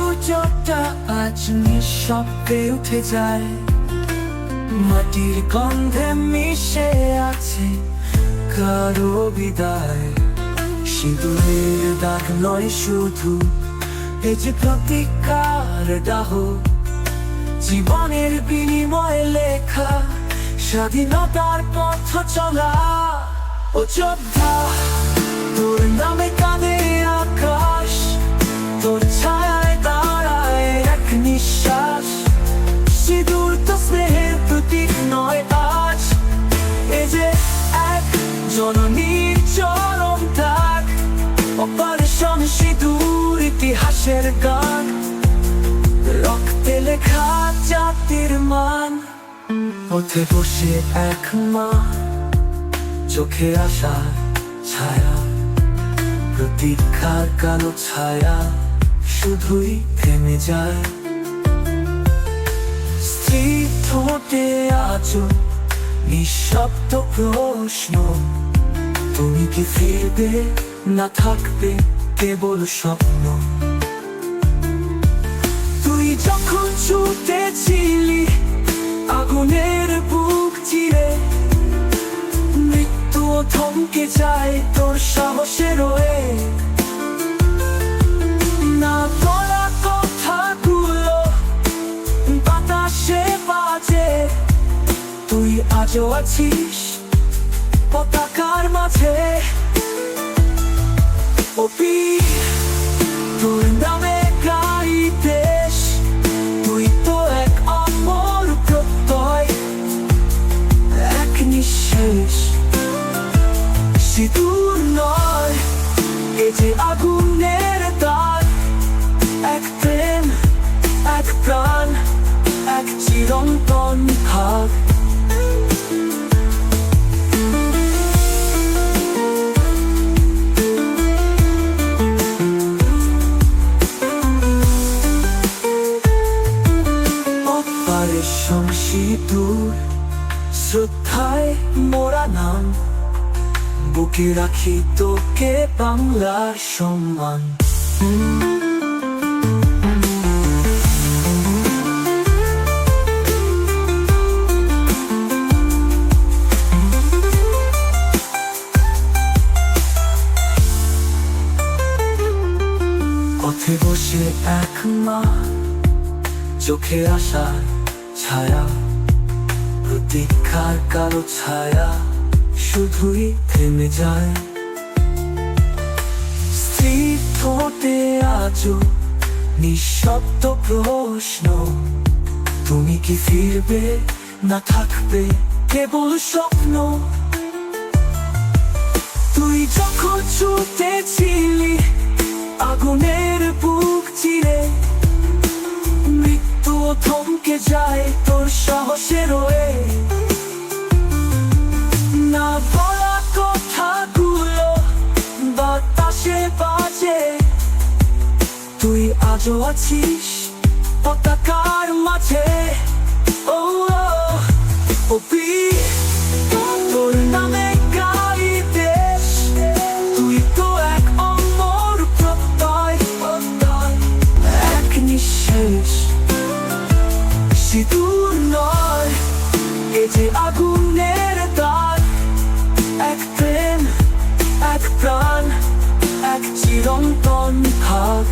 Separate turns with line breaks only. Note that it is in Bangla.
সূর্যটা আজ নিঃশব্দে উঠে যায়, মাটির গন্ধে মিশে আছে কারো বিদায়। সিঁদুরের দাগ নয় শুধু, এ যে প্রতিকার দাহ, জীবনের বিনিময়ে লেখা স্বাধীনতার পথ চলা। ও যোদ্ধা, তোর নামে কাঁদে আকাশ, তোর ছায়ায় দাঁড়ায় এক নিঃশ্বাস। সিঁদুর তো স্নেহের প্রতীক নয় আজ, এ যে এক জননীর চরম দাগ। অপারেশন সিঁদুর ইতিহাসের গান, রক্তে লেখা জাতির মান। পথে বসে এক মা, চোখে আসার ছায়া, প্রতীক্ষার কালো ছায়া শুধুই থেমে যায়। স্ত্রী ঠোঁটে আজও নিঃশব্দ প্রশ্ন, তুমি কি ফিরবে না থাকবে কেবল স্বপ্ন? তুই যখন ছুটেছিলি আগুনের বুক চিরে, মৃত্যু থমকে যায় তোর সাহসের রয়ে। না বলা কথাগুলো বাতাসে বাজে, তুই আজও আছিস পতাকার মাঝে। ও বীর, তোর নামে গাই দেশ, তুই তো এক অমর প্রত্যয়, এক নিঃশেষ। সিঁদুর নয়, এ যে আগুনের দাগ, এক প্রেম, এক প্রাণ, এক চিরন্তন ভাগ। অপারেশন সিঁদুর, শ্রদ্ধায় মোরা নাম, বুকে রাখি তোকে বাংলার সম্মান। পথে বসে এক মা, চোখে আসার ছায়া, প্রতীক্ষার কালো ছায়া শুধুই থেমে যায়। স্ত্রী ঠোঁটে আজও নিঃশব্দ প্রশ্ন, তুমি কি ফিরবে না থাকবে কেবল স্বপ্ন? তুই যখন ছুটেছিলি আগুনের বুক চিরে, মৃত্যু থমকে যায় তোর সাহসের রয়ে। না বলা কথাগুলো বাতাসে বাজে, তুই আজও আছিস পতাকার মাঝে। ও ও বীর, তোর নামে গাই দেশ, তুই তো এক অমর প্রত্যয়, এক নিঃশেষ। সিঁদুর নয়, এ যে আগুনের দাগ, এক প্রেম, এক প্রাণ, এক চিরন্তন ভাগ।